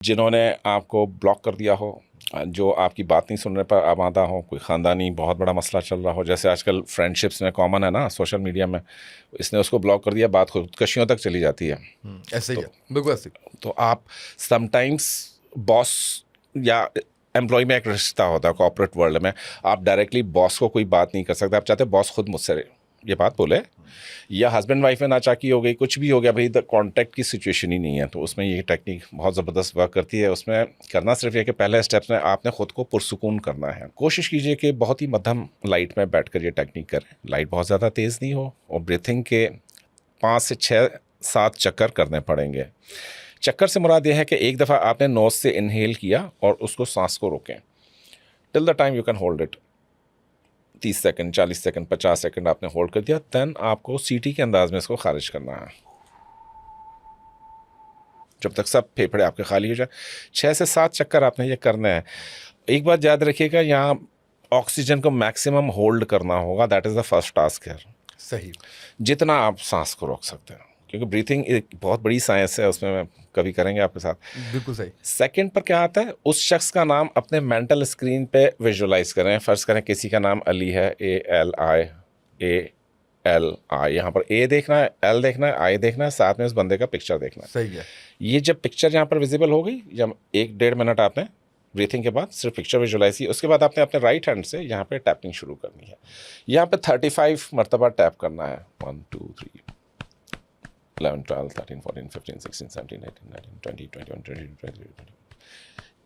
जिन्होंने आपको ब्लॉक कर दिया हो, जो आपकी बात नहीं सुनने पर आमादा हो, कोई ख़ानदानी बहुत बड़ा मसला चल रहा हो, जैसे आजकल फ्रेंडशिप्स में कॉमन है ना, सोशल मीडिया में, इसने उसको ब्लॉक कर दिया, बात खुदकशियों तक चली जाती है। ऐसे ही है, बिल्कुल ऐसे। तो आप समटाइम्स बॉस या एम्प्लॉय में एक रिश्ता होता है कॉर्पोरेट वर्ल्ड में, आप डायरेक्टली बॉस को कोई बात नहीं कर सकते, आप चाहते बॉस खुद मुझसे ये बात बोले, या हस्बैंड वाइफ में नाचाकी हो गई, कुछ भी हो गया भाई, द कॉन्टैक्ट की सिचुएशन ही नहीं है, तो उसमें ये टेक्निक बहुत ज़बरदस्त वर्क करती है। उसमें करना सिर्फ ये कि पहले स्टेप्स में आपने खुद को पुरसुकून करना है। कोशिश कीजिए कि बहुत ही मध्यम लाइट में बैठकर ये टेक्निक करें, लाइट बहुत ज़्यादा तेज़ नहीं हो, और ब्रीथिंग के 5 से 6-7 चक्कर करने पड़ेंगे। चक्कर से मुराद ये है कि एक दफ़ा आपने नोज से इनहेल किया और उसको सांस को रोकें till the time you can hold it, 30 second, 40 second, 50 second आपने होल्ड कर दिया, देन आपको सीटी के अंदाज में इसको खारिज करना है जब तक सब फेफड़े आपके खाली हो जाए। 6 से 7 चक्कर आपने ये करना है। एक बात याद रखिएगा, यहाँ ऑक्सीजन को मैक्सिमम होल्ड करना होगा, that is the first task है। सही, जितना आप सांस को रोक सकते हैं, क्योंकि ब्रीथिंग एक बहुत बड़ी साइंस है, उसमें मैं कभी करेंगे आपके साथ। बिल्कुल सही। सेकंड पर क्या आता है, उस शख्स का नाम अपने मेंटल स्क्रीन पे विजुलाइज करें। फ़र्ज़ करें किसी का नाम अली है, ALI, यहाँ पर A देखना है, L देखना है, I देखना है, साथ में उस बंदे का पिक्चर देखना है। सही है। ये जब पिक्चर यहाँ पर विजिबल हो गई, जब 1-1.5 मिनट आपने ब्रीथिंग के बाद सिर्फ पिक्चर विजुलाइज की, उसके बाद आपने अपने राइट हैंड से यहाँ पे टैपिंग शुरू करनी है। यहाँ पे 35 मरतबा टैप करना है, 1 2 3 11 12 13 14 15 16 17 18 19 20 21 22 23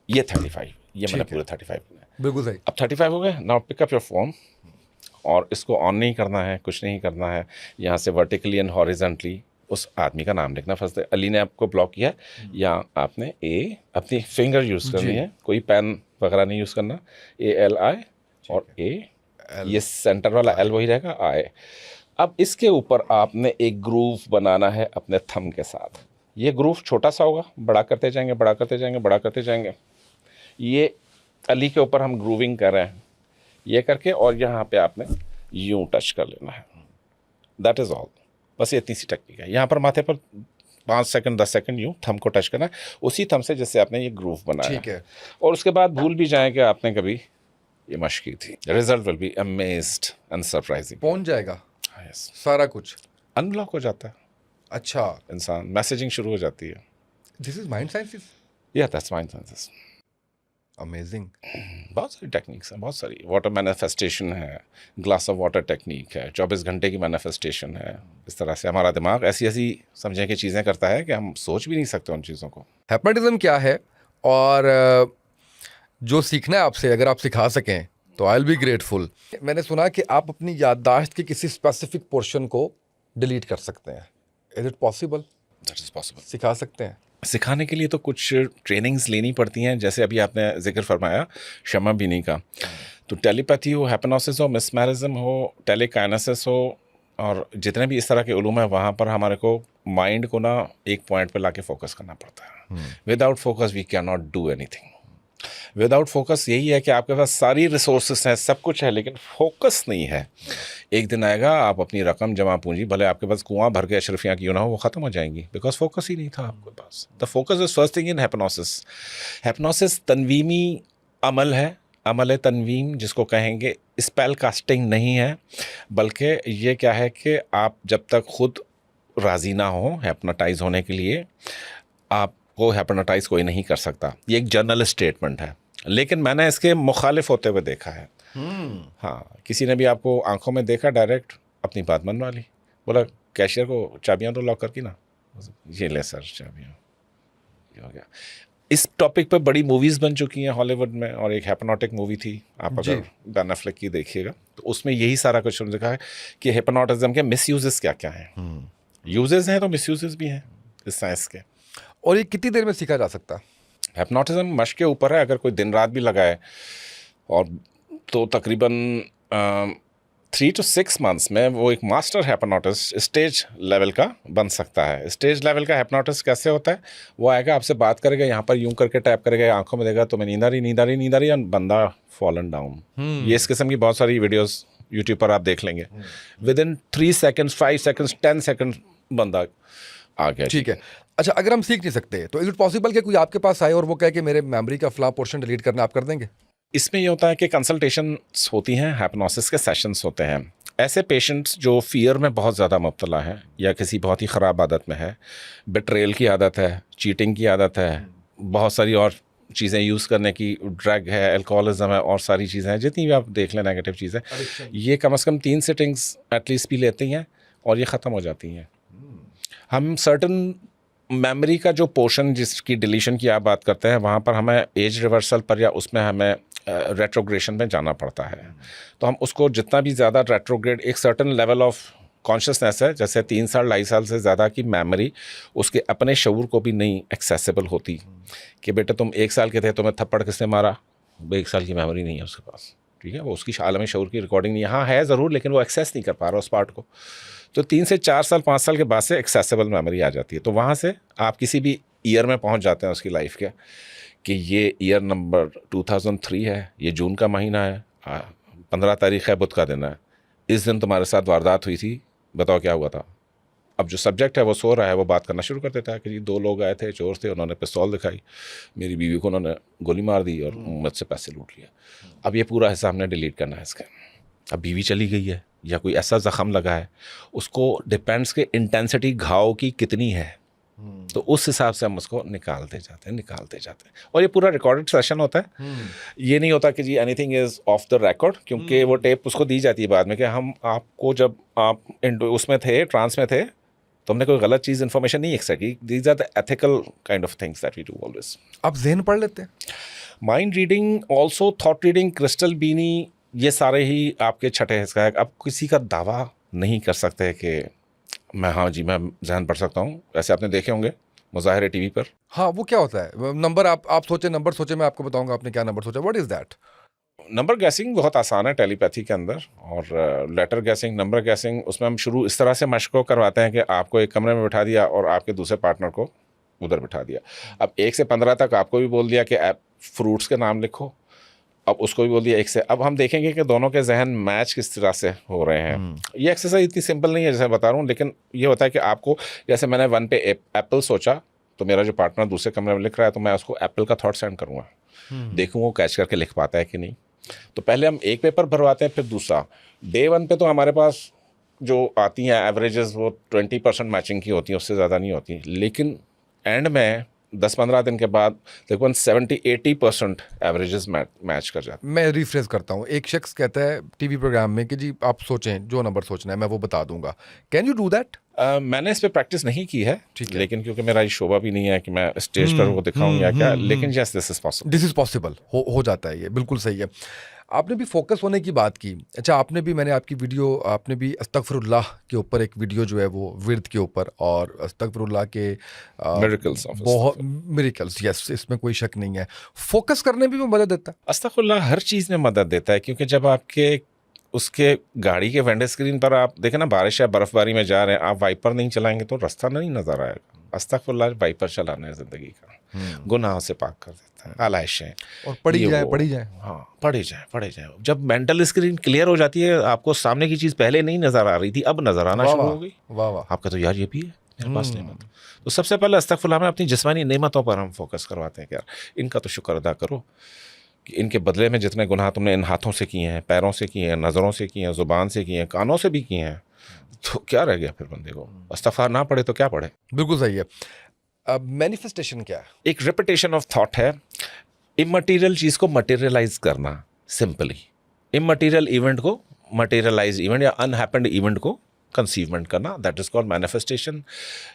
ये 35, ये मैंने पूरे 35 करना है। बिल्कुल सही। अब 35 हो गए, now pick up your phone, और इसको ऑन नहीं करना है, कुछ नहीं करना है, यहाँ से वर्टिकली एंड हॉरिजेंटली उस आदमी का नाम लिखना। फर्स्ट अली ने आपको ब्लॉक किया है, या आपने अपनी फिंगर यूज़ करनी है, कोई पेन वगैरह नहीं यूज़ करना, ALI और ये सेंटर वाला L वही रहेगा, I। अब इसके ऊपर आपने एक ग्रूव बनाना है अपने थंब के साथ। ये ग्रूव छोटा सा होगा, बड़ा करते जाएंगे, बड़ा करते जाएंगे, बड़ा करते जाएंगे। ये अली के ऊपर हम ग्रूविंग कर रहे हैं, ये करके, और यहाँ पे आपने यूं टच कर लेना है, दैट इज़ ऑल। बस ये इतनी सी टेक्निक है। यहाँ पर माथे पर 5 सेकंड 10 सेकंड यूं थंब को टच करना है, उसी थंब से जैसे आपने ये ग्रूव बनाया, ठीक है। और उसके बाद भूल भी जाएं कि आपने कभी ये मश्क की थी। Result will be amazed and surprising. पहुंच जाएगा यस, सारा कुछ, अनब्लॉक हो जाता है अच्छा, इंसान, मैसेजिंग शुरू हो जाती है। This is mind sciences. या दैट्स माइंड साइंसिस। अमेजिंग। बहुत सारी टेक्निक्स हैं, बहुत सारी। वाटर मैनिफेस्टेशन है, ग्लास ऑफ वाटर टेक्निक है, 24 घंटे की मैनिफेस्टेशन है। इस तरह से हमारा दिमाग ऐसी ऐसी समझें कि चीज़ें करता है कि हम सोच भी नहीं सकते उन चीज़ों को। हिप्नोटिज्म क्या है, और जो सीखना है आपसे, अगर आप सिखा सकें तो आई विल बी ग्रेटफुल। मैंने सुना कि आप अपनी याददाश्त के किसी स्पेसिफिक पोर्शन को डिलीट कर सकते हैं, is it possible? That is possible. सिखा सकते हैं? सिखाने के लिए तो कुछ ट्रेनिंग्स लेनी पड़ती हैं, जैसे अभी आपने जिक्र फरमाया शमा बीनी का, तो टेलीपैथी हो, हिप्नोसिस हो, मिसमैरिज्म हो, टेलीकाइनेसिस हो, और जितने भी इस तरह के उलूम है, वहाँ पर हमारे को माइंड को ना एक पॉइंट पे लाके फोकस करना पड़ता है। Without focus we can not do anything. Without focus यही है कि आपके पास सारी रिसोर्सेस हैं, सब कुछ है, लेकिन फोकस नहीं है। एक दिन आएगा आप अपनी रकम जमा पूंजी, भले आपके पास कुआं भर के अशरफियाँ क्यों ना हो, वो ख़त्म हो जाएंगी, बिकॉज फोकस ही नहीं था आपके पास। The focus is first thing in hypnosis. Hypnosis तनवीमी अमल है, अमल तनवीम जिसको कहेंगे, स्पेल कास्टिंग नहीं है, बल्कि ये क्या है कि आप जब तक खुद राज़ी ना हो हिप्नोटाइज होने के लिए, आपको हिप्नोटाइज कोई नहीं कर सकता। ये एक जनरल स्टेटमेंट है, लेकिन मैंने इसके मुखालिफ होते हुए देखा है। हाँ, किसी ने भी आपको आंखों में देखा, डायरेक्ट अपनी बात मनवा ली, बोला कैशियर को चाबियाँ तो लॉक करके ना, ये ले सर चाबियाँ, ये हो गया। इस टॉपिक पे बड़ी मूवीज़ बन चुकी हैं हॉलीवुड में, और एक हिप्नोटिक मूवी थी, आप अगर बेन एफ्लेक की देखिएगा तो उसमें यही सारा कुछ लिखा है कि हिप्नोटिज्म के मिसयूजेस क्या क्या हैं। यूजेस हैं तो मिसयूजेस भी हैं इस साइंस के। और ये कितनी देर में सीखा जा सकता है? हिप्नोटिज्म मश्क के ऊपर है, अगर कोई दिन रात भी लगाए, और तो तकरीबन 3 to 6 मंथ्स में वो एक मास्टर हिप्नोटिस्ट स्टेज लेवल का बन सकता है। स्टेज लेवल का हिप्नोटिस्ट कैसे होता है, वो आएगा आपसे बात करेगा, यहाँ पर यूं करके टैप करेगा, आंखों में देगा, तो मैं नींद आ रही नींद आ रही नींद आ रही, और बंदा फॉलन डाउन। ये इस किस्म की बहुत सारी वीडियोस यूट्यूब पर आप देख लेंगे। With in 3 seconds 5 seconds 10 seconds बंदा आ गया। ठीक है, अच्छा, अगर हम सीख नहीं सकते तो इज इट पॉसिबल कि कोई आपके पास आए और वो कहे कि मेरे मेमोरी का फला पोर्शन डिलीट करना, आप कर देंगे? इसमें ये होता है कि कंसल्टेशंस होती हैं, हिप्नोसिस के सेशंस होते हैं। ऐसे पेशेंट्स जो फियर में बहुत ज़्यादा मुब्तला है या किसी बहुत ही ख़राब आदत में है, बिट्रेल की आदत है, चीटिंग की आदत है, बहुत सारी और चीज़ें यूज़ करने की, ड्रग है, अल्कोहलिज्म है, और सारी चीज़ें हैं, जितनी भी आप देख लें नेगेटिव चीज़ें, ये कम से कम 3 सिटिंग्स एटलीस्ट भी लेती हैं और ये ख़त्म हो जाती हैं। हम सर्टन मेमोरी का जो पोर्शन जिसकी डिलीशन की आप बात करते हैं, वहाँ पर हमें एज रिवर्सल पर या उसमें हमें रेट्रोग्रेशन में जाना पड़ता है। तो हम उसको जितना भी ज़्यादा रेट्रोग्रेड, एक सर्टन लेवल ऑफ कॉन्शियसनेस है, जैसे 3 साल 2.5 साल से ज़्यादा की मेमोरी उसके अपने शऊर को भी नहीं एक्सेसिबल होती कि बेटा तुम 1 साल के थे, तुम्हें थप्पड़ किसने मारा, 1 साल की मेमोरी नहीं है उसके पास, ठीक है, वो उसकी आलम शऊर की रिकॉर्डिंग नहीं, यहाँ है ज़रूर लेकिन वो एक्सेस नहीं कर पा रहा उस पार्ट को। तो 3 से 4 साल 5 साल के बाद से एक्सेसिबल मेमोरी आ जाती है। तो वहाँ से आप किसी भी ईयर में पहुँच जाते हैं उसकी लाइफ के, कि ये ईयर नंबर 2003 है, ये जून का महीना है, 15 तारीख है, बुध का दिन है, इस दिन तुम्हारे साथ वारदात हुई थी, बताओ क्या हुआ था। अब जो सब्जेक्ट है वो सो रहा है, वो बात करना शुरू कर देता है कि जी 2 लोग आए थे, चोर थे, उन्होंने पिस्तौल दिखाई, मेरी बीवी को उन्होंने गोली मार दी और मुझसे पैसे लूट लिया। अब ये पूरा हिस्सा हमने डिलीट करना है इसका। अब बीवी चली गई है या कोई ऐसा ज़ख़म लगा है, उसको डिपेंड्स के इंटेंसिटी घाव की कितनी है, तो उस हिसाब से हम उसको निकालते जाते हैं। और ये पूरा रिकॉर्डेड सेशन होता है। ये नहीं होता कि जी anything is off the record, क्योंकि वो टेप उसको दी जाती है बाद में कि हम आपको, जब आप उसमें थे, ट्रांस में थे, तो हमने कोई गलत चीज़ इन्फॉर्मेशन नहीं एक्सेप्ट की। These are the ethical kind of things that we do always. आप ज़हन पढ़ लेते हैं? Mind reading, also thought reading, crystal बीनी, ये सारे ही आपके छठे हिस्सा है। अब किसी का दावा नहीं कर सकते कि मैं, हाँ जी मैं जहन पढ़ सकता हूँ। ऐसे आपने देखे होंगे मुजाहिरे टीवी पर। हाँ, वो क्या होता है? नंबर आप सोचे, नंबर सोचे, मैं आपको बताऊंगा आपने क्या नंबर सोचा। What is that? Number guessing बहुत आसान है टेलीपैथी के अंदर, और लेटर गैसिंग, नंबर गैसिंग, उसमें हम शुरू इस तरह से मशक को करवाते हैं कि आपको एक कमरे में बिठा दिया और आपके दूसरे पार्टनर को उधर बिठा दिया। अब 1 से 15 तक आपको भी बोल दिया कि आप फ्रूट्स के नाम लिखो, अब उसको भी बोल दिया 1 से। अब हम देखेंगे कि दोनों के जहन मैच किस तरह से हो रहे हैं। ये एक्सरसाइज इतनी सिंपल नहीं है जैसे बता रहा हूँ, लेकिन ये होता है कि आपको, जैसे मैंने 1 पे एप्पल सोचा, तो मेरा जो पार्टनर दूसरे कमरे में लिख रहा है, तो मैं उसको एप्पल का थॉट सेंड करूँगा, देखूँ वो कैच करके लिख पाता है कि नहीं। तो पहले हम एक पेपर भरवाते हैं, फिर दूसरा। डे 1 पे तो हमारे पास जो आती हैं एवरेजेस वो 20% मैचिंग की होती हैं, उससे ज़्यादा नहीं होती। लेकिन एंड में 10-15 दिन के बाद तकरीबन 70-80% एवरेजेस मैच कर जाते हैं। मैं रिफ्रेश करता हूँ। एक शख्स कहता है टीवी प्रोग्राम में कि जी आप सोचें, जो नंबर सोचना है मैं वो बता दूंगा। Can you do that? मैंने इस पे प्रैक्टिस नहीं की है, ठीक है। लेकिन क्योंकि मेरा ये शोभा भी नहीं है कि मैं स्टेज पर वो दिखाऊं या क्या, लेकिन yes this is possible. This is possible, हो जाता है, ये बिल्कुल सही है। आपने भी फोकस होने की बात की। अच्छा, आपने भी, मैंने आपकी वीडियो, आपने भी अस्तगफिरुल्लाह के ऊपर एक वीडियो जो है वो विर्द के ऊपर, और अस्तगफिरुल्लाह के मिरेकल्स ऑफ बहुत मिरेकल्स, यस, इसमें कोई शक नहीं है। फोकस करने में भी मदद देता है। अस्तगफिरुल्लाह हर चीज़ में मदद देता है, क्योंकि जब आपके उसके गाड़ी के विंडो स्क्रीन पर आप देखें ना, बारिश या बर्फबारी में जा रहे हैं, आप वाइपर नहीं चलाएंगे तो रास्ता नहीं नजर आएगा। अस्तगफिरुल्लाह वाइपर चलाना है ज़िंदगी का, गुनाह से पाक कर देता है, आलाइशें, और पढ़ी ये जाए, वो। पढ़ी जाए। हाँ, पढ़े जाए। जब मेंटल स्क्रीन क्लियर हो जाती है, आपको सामने की चीज़ पहले नहीं नजर आ रही थी, अब नजर आना वाह शुरू वाह, हो गई। वाह वाह। आपका तो यार ये भी है मेरे पास नेमत। तो सबसे पहले अस्तगफिरुल्लाह में अपनी जिस्मानी नेमतों पर हम फोकस करवाते हैं कि यार इनका तो शुक्र अदा करो कि इनके बदले में जितने गुनाह तुमने इन हाथों से किए हैं, पैरों से किए हैं, नज़रों से किए हैं, ज़ुबान से किए हैं, कानों से भी किए हैं, तो क्या रह गया फिर बंदे को। इस्तग़फ़ार ना पढ़े तो क्या पढ़े। बिल्कुल सही है। अब मैनिफेस्टेशन क्या है? एक रिपीटेशन ऑफ थॉट है, इमटेरियल चीज़ को मटेरियलाइज करना, सिंपली इमटेरियल इवेंट को मटेरियलाइज इवेंट या अनहैपेंड इवेंट को कंसीवमेंट करना, दैट इज़ कॉल्ड मैनिफेस्टेशन।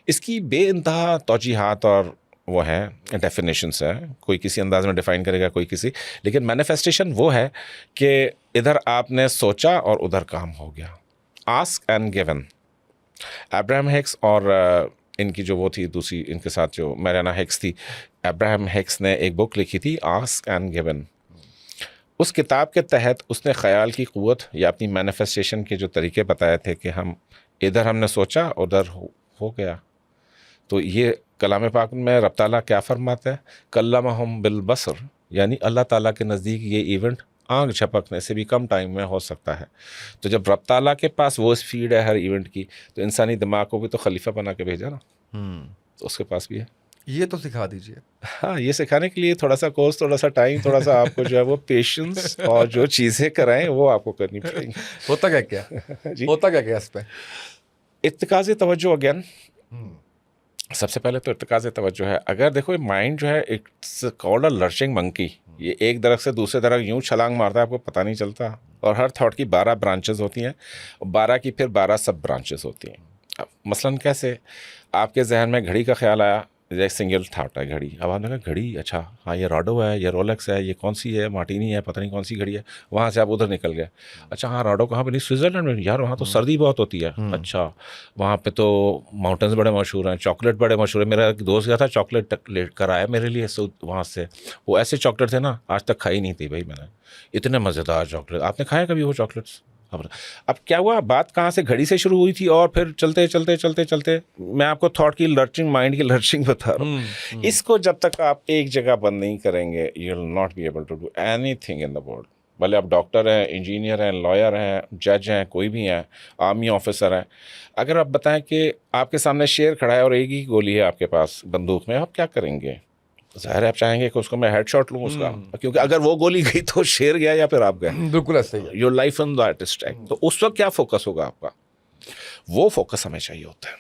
इसकी बेइंतहा तौजीहात और वो हैं, डेफिनेशंस हैं, कोई किसी अंदाज में डिफाइन करेगा, कोई किसी, लेकिन मैनिफेस्टेशन वो है कि इधर आपने सोचा और उधर काम हो गया। Ask and given. Abraham Hicks और इनकी जो वो थी दूसरी, इनके साथ जो मैरियाना हिक्स थी, अब्राहम हिक्स ने एक बुक लिखी थी आस्क एंड गिवन। उस किताब के तहत उसने ख़याल की क़ुव्वत या अपनी मैनिफेस्टेशन के जो तरीके बताए थे कि हम इधर हमने सोचा उधर हो गया। तो ये कलाम पाक में रब ताला क्या फरमाता है, कल्लमहुम बिल बसर, यानी अल्लाह ताला के नज़दीक ये इवेंट आँख झपकने से भी कम टाइम में हो सकता है। तो जब रब ताला के पास वो स्पीड है हर इवेंट की, तो इंसानी दिमाग को भी तो खलीफा बना के भेजा ना। तो उसके पास भी है। ये तो सिखा दीजिए। हाँ, ये सिखाने के लिए थोड़ा सा कोर्स, थोड़ा सा टाइम, थोड़ा सा आपको जो है वो पेशेंस और जो चीज़ें कराएं वो आपको करनी पड़ेंगी। होता क्या क्या जी, होता क्या क्या इस पे? इत्तिकाज़ तवज्जो अगेन, सबसे पहले तो इत्तिकाज़ तवज्जो है। अगर देखो माइंड जो है इट्स कॉल्ड अ लर्चिंग मंकी, ये एक दरख्त से दूसरे दरख्त यूं छलांग मारता है, आपको पता नहीं चलता। और हर थॉट की 12 ब्रांचेस होती हैं, 12 की फिर 12 सब ब्रांचेस होती हैं। अब मसलन कैसे, आपके जहन में घड़ी का ख्याल आया, जैसे सिंगल थाट है घड़ी, अब आपने कहा घड़ी, अच्छा हाँ ये राडो है, ये रोलेक्स है, ये कौन सी है, मार्टिनी है, पता नहीं कौन सी घड़ी है। वहाँ से आप उधर निकल गए, अच्छा हाँ राडो कहाँ पे, नहीं स्विट्ज़रलैंड में, यार वहाँ तो सर्दी बहुत होती है। अच्छा वहाँ पे तो माउंटेन्स बड़े मशहूर हैं, चॉकलेट बड़े मशहूर है। मेरा एक दोस्त गया था, चॉकलेट लेकर आया मेरे लिए वहाँ से, वो ऐसे चॉकलेट थे ना, आज तक खाई नहीं थी भाई मैंने, इतने मज़ेदार चॉकलेट। आपने खाया कभी वो चॉकलेट्स? अब क्या हुआ, बात कहाँ से, घड़ी से शुरू हुई थी और फिर चलते चलते चलते चलते मैं आपको थॉट की लर्चिंग, माइंड की लर्चिंग बता रहा हूँ। इसको जब तक आप एक जगह बंद नहीं करेंगे, you will not be able to do anything in the world. भले आप डॉक्टर हैं, इंजीनियर हैं, लॉयर हैं, जज हैं, कोई भी हैं, आर्मी ऑफिसर हैं, अगर आप बताएं कि आपके सामने शेर खड़ा है और एक ही गोली है आपके पास बंदूक में, आप क्या करेंगे? ज़ाहिर है आप चाहेंगे कि उसको मैं हेडशॉट लूँ उसका, क्योंकि अगर वो गोली गई तो शेर गया या फिर आप गए। बिल्कुल ऐसा ही है। Your life on that stack. तो उस वक्त क्या फोकस होगा आपका? वो फोकस हमें चाहिए होता है।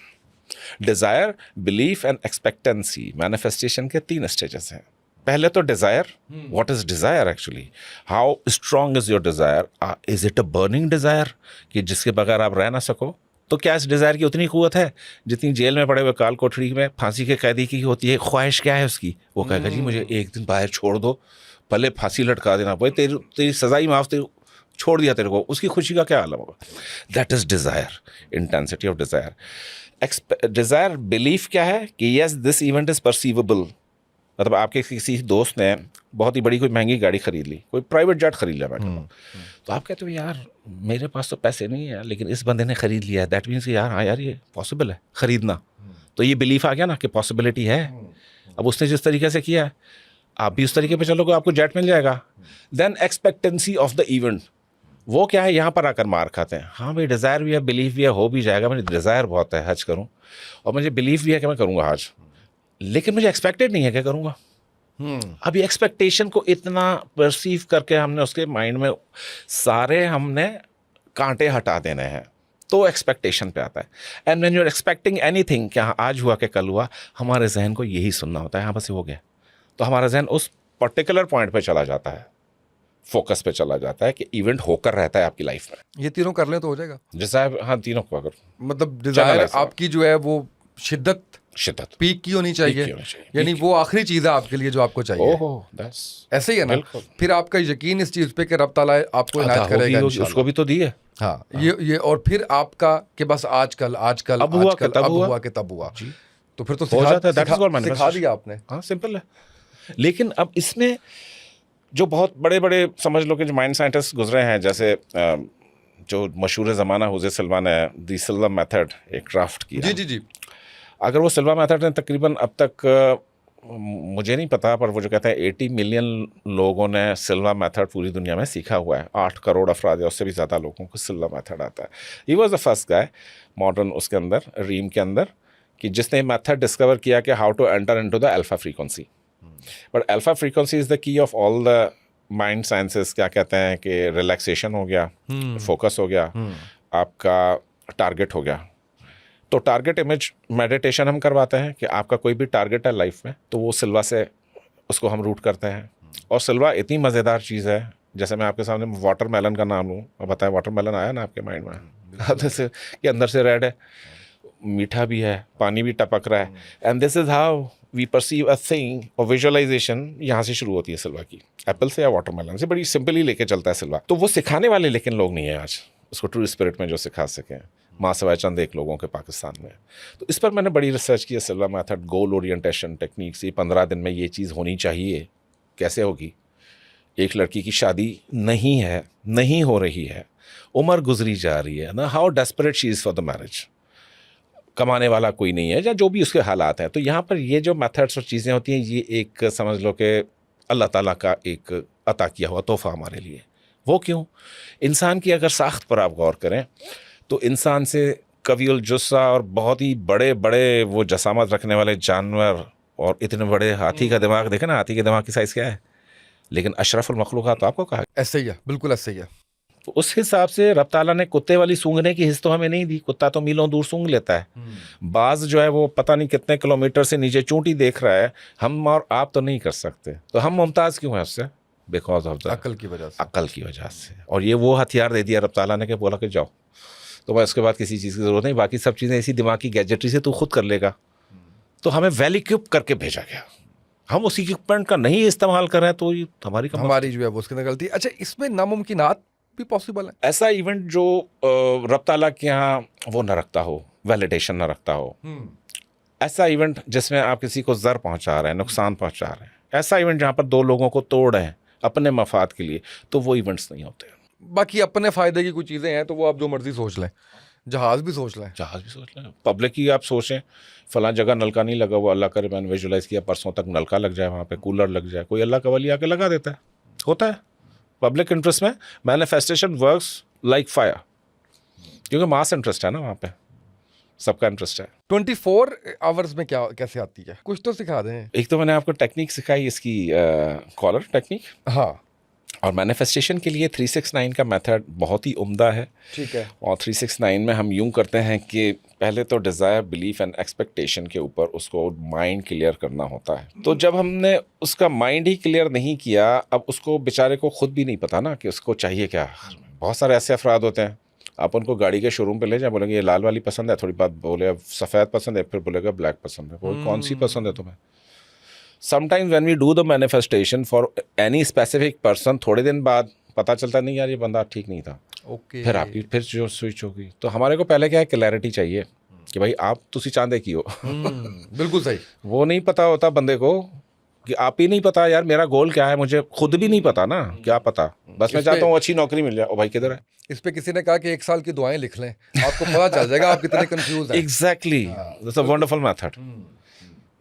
Desire, belief and expectancy manifestation के 3 स्टेजेस हैं। पहले तो desire, what is desire actually, how strong is your desire, is it a burning desire कि जिसके बगैर आप रह ना सको? तो क्या इस डिज़ायर की उतनी क़ुव्वत है जितनी जेल में पड़े हुए काल कोठरी में फांसी के कैदी की होती है? ख्वाहिश क्या है उसकी? वो कहेगा जी मुझे एक दिन बाहर छोड़ दो, भले फांसी लटका देना, भाई तेरी सज़ा ही माफ़, तेरी छोड़ दिया तेरे को, उसकी खुशी का क्या आलम होगा? That is desire, intensity of desire. Desire belief क्या है कि यस दिस इवेंट इज़ परसीवेबल। मतलब आपके किसी दोस्त ने बहुत ही बड़ी कोई महंगी गाड़ी खरीद ली, कोई प्राइवेट जेट खरीद लिया मैंने, तो आप कहते हो यार मेरे पास तो पैसे नहीं है लेकिन इस बंदे ने खरीद लिया है, दैट मीन्स यार हाँ यार ये पॉसिबल है खरीदना। तो ये बिलीफ आ गया ना कि पॉसिबिलिटी है। अब उसने जिस तरीके से किया है आप भी उस तरीके पे चलोगे, आपको जेट मिल जाएगा। Then expectancy of the event, वो क्या है, यहाँ पर आकर मार खाते हैं। हाँ भाई डिज़ायर भी है, बिलीफ भी है, हो भी जाएगा, मुझे डिज़ायर बहुत है हज करूँ और मुझे बिलीफ भी है कि मैं करूँगा हज, लेकिन मुझे एक्सपेक्टेड नहीं है क्या करूँगा। अभी एक्सपेक्टेशन को इतना परसीव करके हमने उसके माइंड में सारे हमने कांटे हटा देने हैं, तो एक्सपेक्टेशन पे आता है। And when you are expecting anything, क्या आज हुआ कि कल हुआ, हमारे जहन को यही सुनना होता है, हाँ बस हो गया। तो हमारा जहन उस पर्टिकुलर पॉइंट पे चला जाता है, फोकस पे चला जाता है कि इवेंट होकर रहता है आपकी लाइफ में। ये तीनों कर लें तो हो जाएगा डिज़ायर, हाँ तीनों को अगर मतलब डिज़ायर आपकी जो है वो शिद्दत पीक की होनी चाहिए, यानी वो आखिरी चीज़ है आपके लिए जो आपको चाहिए। ऐसे ही है ना? फिर आपका यकीन इस चीज़ पे कि रब ताला आपको इनायत करेगा, उसको भी तो दी है। हाँ ये और फिर आपका कि बस आजकल अब हुआ कि तब हुआ, तो फिर तो सिखा दिया आपने। हाँ सिंपल है। लेकिन अब इसमें जो बहुत बड़े बड़े समझ लो कि जो माइंड साइंटिस्ट गुजरे हैं, जैसे जो मशहूर ज़माना हुज़े सिल्वा ने दी सिल्वा मेथड एक क्राफ्ट किया। जी। अगर वो सिल्वा मेथड ने तकरीबन अब तक मुझे नहीं पता, पर वो जो कहते हैं 80 मिलियन लोगों ने सिल्वा मेथड पूरी दुनिया में सीखा हुआ है। 8 करोड़ अफराद या उससे भी ज़्यादा लोगों को सिल्वा मेथड आता है। He was the first guy modern उसके अंदर रीम के अंदर कि जिसने मेथड डिस्कवर किया कि how to enter into the alpha frequency. But alpha frequency is the key of all the mind sciences. क्या कहते हैं कि रिलैक्सेशन हो गया, फोकस हो गया, आपका टारगेट हो गया। तो टारगेट इमेज मेडिटेशन हम करवाते हैं कि आपका कोई भी टारगेट है लाइफ में, तो वो सिल्वा से उसको हम रूट करते हैं। और सिल्वा इतनी मज़ेदार चीज़ है, जैसे मैं आपके सामने वाटरमेलन का नाम लूँ और बताएं, वाटरमेलन आया ना आपके माइंड में जैसे कि अंदर से रेड है, मीठा भी है, पानी भी टपक रहा है। And this is how we perceive a thing. और विजुअलाइजेशन यहाँ से शुरू होती है सिल्वा की, एप्पल से या वाटरमेलन से, बड़ी सिंपली लेके चलता है सिल्वा। तो वो सिखाने वाले लेकिन लोग नहीं है आज उसको ट्रू स्पिरिट में जो सिखा सकें, माँ सवाए चंद एक लोगों के पाकिस्तान में। तो इस पर मैंने बड़ी रिसर्च की है। सिल्वा मेथड, गोल ओरिएंटेशन टेक्निक्स, ये 15 दिन में ये चीज़ होनी चाहिए। कैसे होगी? एक लड़की की शादी नहीं हो रही है, उम्र गुजरी जा रही है ना, how desperate she is for the marriage, कमाने वाला कोई नहीं है या जो भी उसके हालात हैं। तो यहाँ पर ये जो मेथड्स और चीज़ें होती हैं, ये एक समझ लो कि अल्लाह ताला का एक अता किया हुआ तोहफ़ा हमारे लिए। वो क्यों? इंसान की अगर साख्त पर आप गौर करें तो इंसान से कवियुल जुस्सा और बहुत ही बड़े बड़े वो जसामत रखने वाले जानवर, और इतने बड़े हाथी का दिमाग देखे ना, हाथी के दिमाग की साइज़ क्या है, लेकिन अशरफुल मखलूक़ात तो आपको कहा। ऐसे ही है, बिल्कुल ऐसे ही है। तो उस हिसाब से रब ताला ने कुत्ते वाली सूंघने की हिस्स तो हमें नहीं दी। कुत्ता तो मीलों दूर सूंघ लेता है, बाज जो है वो पता नहीं कितने किलोमीटर से नीचे चूंटी देख रहा है, हम और आप तो नहीं कर सकते। तो हम मुमताज़ क्यों हैं उससे? बिकॉज ऑफ द अकल की वजह से। अकल की वजह से। और ये वो हथियार दे दिया रब ताला ने कि बोला कि जाओ, तो बस उसके बाद किसी चीज़ की ज़रूरत नहीं, बाकी सब चीज़ें इसी दिमाग की गैजेटरी से तू खुद कर लेगा। तो हमें वेल इक्विप करके भेजा गया, हम उस इक्विपमेंट का नहीं इस्तेमाल कर रहे हैं तो ये हमारी हमारी जो है वो उसके अंदर गलती। अच्छा, इसमें नामुमकिनात भी पॉसिबल है? ऐसा इवेंट जो रब ताला के यहाँ वो न रखता हो, वैलिडेशन न रखता हो, ऐसा इवेंट जिसमें आप किसी को ज़र पहुंचा रहे हैं, नुकसान पहुंचा रहे हैं, ऐसा इवेंट जहाँ पर दो लोगों को तोड़ रहे हैं अपने मफाद के लिए, तो वो इवेंट्स नहीं होते। बाकी अपने फ़ायदे की कुछ चीज़ें हैं तो वो आप जो मर्जी सोच लें, जहाज़ भी सोच लें। जहाज़ भी सोच लें, पब्लिक की आप सोचें, फलां जगह नलका नहीं लगा हुआ, अल्लाह करे मैंने विजुलाइज किया परसों तक नलका लग जाए, वहाँ पे कूलर लग जाए, कोई अल्लाह का वली आके लगा देता है, होता है। पब्लिक इंटरेस्ट में मैनिफेस्टेशन वर्क्स लाइक फायर, क्योंकि मास इंटरेस्ट है ना, वहाँ पे सबका इंटरेस्ट है। 24 आवर्स में क्या कैसे आती है, कुछ तो सिखा दें। एक तो मैंने आपको टेक्निक सिखाई इसकी, कॉलर टेक्निक, हाँ, और मैनिफेस्टेशन के लिए 369 का मेथड बहुत ही उम्दा है। ठीक है। और 369 में हम यूं करते हैं कि पहले तो डिज़ायर, बिलीफ एंड एक्सपेक्टेशन के ऊपर उसको माइंड क्लियर करना होता है। तो जब हमने उसका माइंड ही क्लियर नहीं किया, अब उसको बेचारे को खुद भी नहीं पता ना कि उसको चाहिए क्या। बहुत सारे ऐसे अफराद होते हैं, आप उनको गाड़ी के शोरूम पे ले जाए, बोलेंगे ये लाल वाली पसंद है, थोड़ी बात बोले सफ़ेद पसंद है, फिर बोलेगा ब्लैक पसंद है, वो कौन सी पसंद है तुम्हें। Sometimes when we do the manifestation for any specific person, थोड़े दिन बाद पता चलता नहीं यार ये बंदा ठीक नहीं था, ओके। फिर आपकी फिर जो स्विच होगी। तो हमारे को पहले क्या है, क्लैरिटी चाहिए कि भाई आप तुसी चांदे की हो। बिल्कुल सही। वो नहीं पता होता बंदे को कि आप ही नहीं पता यार मेरा गोल क्या है, मुझे खुद भी नहीं पता ना, क्या पता, बस मैं चाहता हूँ अच्छी नौकरी मिल जाए। ओ भाई किधर है? इस पे किसी ने कहा कि 1 साल की दुआएं लिख लें, आपको पता चल जाएगा आप कितने कंफ्यूज हैं। Exactly, that's a wonderful method.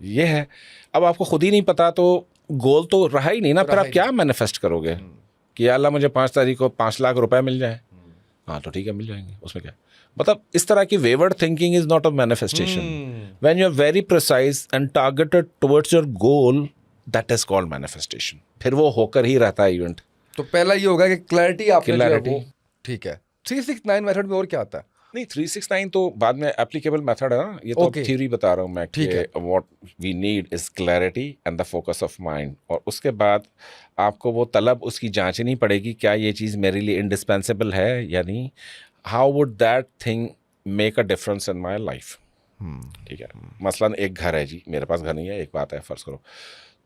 ये है, अब आपको खुद ही नहीं पता तो गोल तो रहा ही नहीं ना, फिर आप क्या मैनिफेस्ट करोगे कि या अल्लाह मुझे 5 तारीख को 5 लाख रुपए मिल जाए। हाँ तो ठीक है, मिल जाएंगे, उसमें क्या। मतलब इस तरह की wayward thinking is not a manifestation. When you are very precise and targeted towards your goal, that is called manifestation. फिर वो होकर ही रहता है इवेंट। तो पहला ये होगा कि क्लैरिटी आपने जो है Clarity। वो ठीक है। 369 मेथड में और क्या आता है? नहीं, 369 तो बाद में एप्लीकेबल मेथड है ना, ये तो Okay। थ्योरी बता रहा हूँ मैं कि ठीक है। What we need is clarity and the focus of mind. और उसके बाद आपको वो तलब उसकी जांचनी पड़ेगी, क्या ये चीज़ मेरे लिए इंडिस्पेंसेबल है या नहीं, how would that thing make a difference in my life. ठीक है, मसलन एक घर है जी, मेरे पास घर नहीं है, एक बात है फ़र्ज़ करो,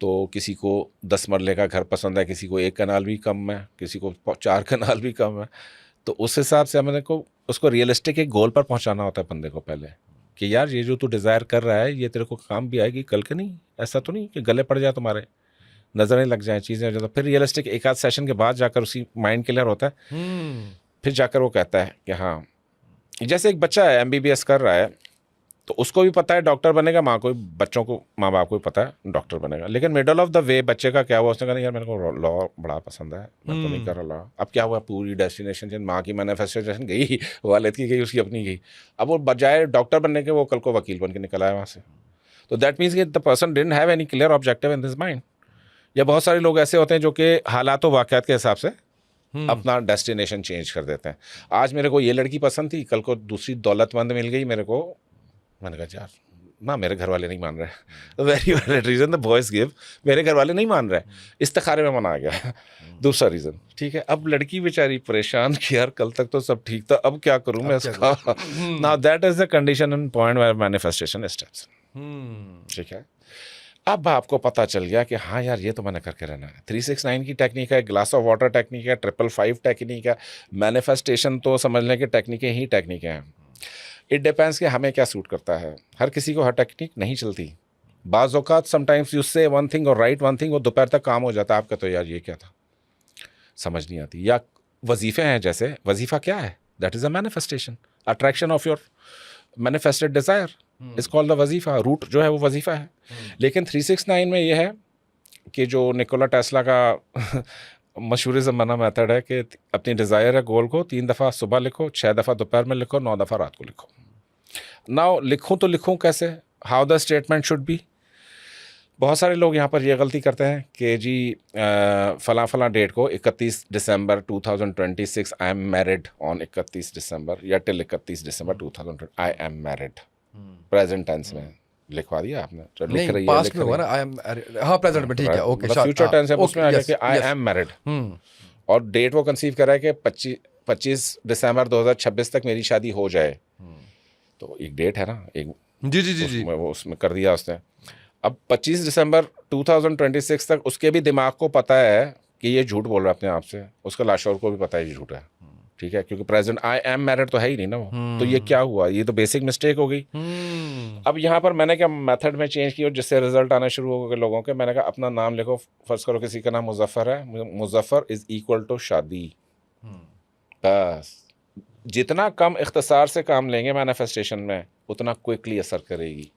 तो किसी को 10 मरले का घर पसंद है, किसी को 1 कनाल भी कम है, किसी को 4 कनाल भी कम है। तो उस हिसाब से हमने को उसको रियलिस्टिक एक गोल पर पहुंचाना होता है बंदे को पहले, कि यार ये जो तू डिज़ायर कर रहा है ये तेरे को काम भी आएगी कल के, नहीं ऐसा तो नहीं कि गले पड़ जाए, तुम्हारे नज़रें लग जाए, चीज़ें हो जाए। तो फिर रियलिस्टिक एक आध सेशन के बाद जाकर उसी माइंड क्लियर होता है। फिर जाकर वो कहता है कि हाँ, जैसे एक बच्चा है MBBS कर रहा है, तो उसको भी पता है डॉक्टर बनेगा, माँ को बच्चों को, माँ बाप को भी पता है डॉक्टर बनेगा, लेकिन मिडल ऑफ द वे बच्चे का क्या हुआ, उसने कहा नहीं यार मेरे को लॉ बड़ा पसंद है, मैं तो नहीं कर रहा लॉ। अब क्या हुआ, पूरी डेस्टिनेशन जिन माँ की मैनिफेस्टेशन गई, वालिद की गई, उसकी अपनी गई। अब वो बजाय डॉक्टर बनने के वो कल को वकील बन के निकल आया वहाँ से। तो दैट मीन्स कि the person didn't have any clear objective in this mind. या बहुत सारे लोग ऐसे होते हैं जो कि हालात वाक़यात के हिसाब से अपना डेस्टिनेशन चेंज कर देते हैं। आज मेरे को ये लड़की पसंद थी, कल को दूसरी दौलतमंद मिल गई मेरे को, मैंने कहा यार ना मेरे घर वाले नहीं मान रहे, very valid reason the boys give, मेरे घर वाले नहीं मान रहे, इस्तिखारे में मना गया। दूसरा रीज़न, ठीक है। अब लड़की बेचारी परेशान कि यार कल तक तो सब ठीक था, अब क्या करूँ मैं इसका। Now that is the condition and point where manifestation steps. ठीक है, अब आपको पता चल गया कि हाँ यार ये तो मैंने करके रहना है। 369 की टेक्निक है, ग्लास ऑफ वाटर टेक्निक है, 555 टेक्निक है, मैनिफेस्टेशन तो समझ लें कि टेक्निकें ही टेक्निकें हैं। इट डिपेंड्स कि हमें क्या सूट करता है। हर किसी को हर टेक्निक नहीं चलती। बाज़ औक़ात समटाइम्स यू से वन थिंग और राइट वन थिंग, वो दोपहर तक काम हो जाता है आपका, तो यार ये क्या था, समझ नहीं आती। या वजीफ़े हैं, जैसे वजीफ़ा क्या है, that is a manifestation, attraction of your manifested desire is called the वजीफ़ा। रूट जो है वो वजीफ़ा है। लेकिन 369 में ये है कि जो निकोला टेस्ला का मशहूर ज़माना मेथड है कि अपनी डिज़ायर है गोल को 3 दफ़ा सुबह लिखो, 6 दफ़ा दोपहर में लिखो, 9 दफ़ा रात को लिखो। नाउ लिखूं तो लिखूं कैसे, how the statement should be. बहुत सारे लोग यहाँ पर ये गलती करते हैं कि जी फला फला डेट को 31 दिसंबर 2026 I am married on 31 December या till 31 December 2020 I am married, present tense में लिखवा दिया आपने, जो लिख नहीं रही है पास्ट में हुआ ना, आई एम, हाँ प्रेजेंट में, ठीक है, ओके, फ्यूचर टेंस है, उसमें आ गया कि आई एम मैरिड, और डेट वो कंसीव कर रहा है कि 25 दिसंबर 2026 तक मेरी शादी हो जाए, तो एक डेट है ना, एक जी जी जी जी, वो उसमें कर दिया उसने। अब 25 दिसंबर 2026 तक उसके भी दिमाग को पता है कि ये झूठ बोल रहा है अपने आप से, उसका लाशोर को भी पता है ये झूठ है, ठीक है, क्योंकि प्रेजेंट आई एम मैरिड तो है ही नहीं ना वो, तो ये क्या हुआ, ये तो बेसिक मिस्टेक हो गई। अब यहाँ पर मैंने क्या मेथड में चेंज किया जिससे रिजल्ट आना शुरू हो गए लोगों के। मैंने कहा अपना नाम लिखो, फर्ज करो किसी का नाम मुजफ्फर है, मुजफ्फर इज इक्वल टू शादी, बस। जितना कम इख्तिसार से काम लेंगे मैनिफेस्टेशन में उतना क्विकली असर करेगी।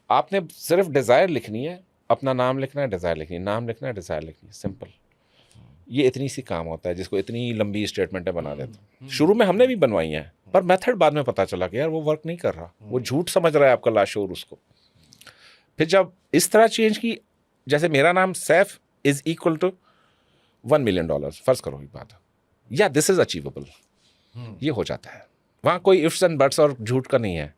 आपने सिर्फ डिज़ायर लिखनी है, अपना नाम लिखना है, डिज़ायर लिखनी है, नाम लिखना है, डिज़ायर लिखनी है, सिंपल। ये इतनी सी काम होता है जिसको इतनी लंबी स्टेटमेंटें बना देते हैं। शुरू में हमने भी बनवाई हैं, पर मेथड बाद में पता चला कि यार वो वर्क नहीं कर रहा, वो झूठ समझ रहा है आपका लाशोर उसको। फिर जब इस तरह चेंज की, जैसे मेरा नाम Saif is equal to $1 million, फर्ज करो एक बात, या दिस इज अचीवेबल, ये हो जाता है। वहाँ कोई इफ्स एंड बट्स और झूठ का नहीं है,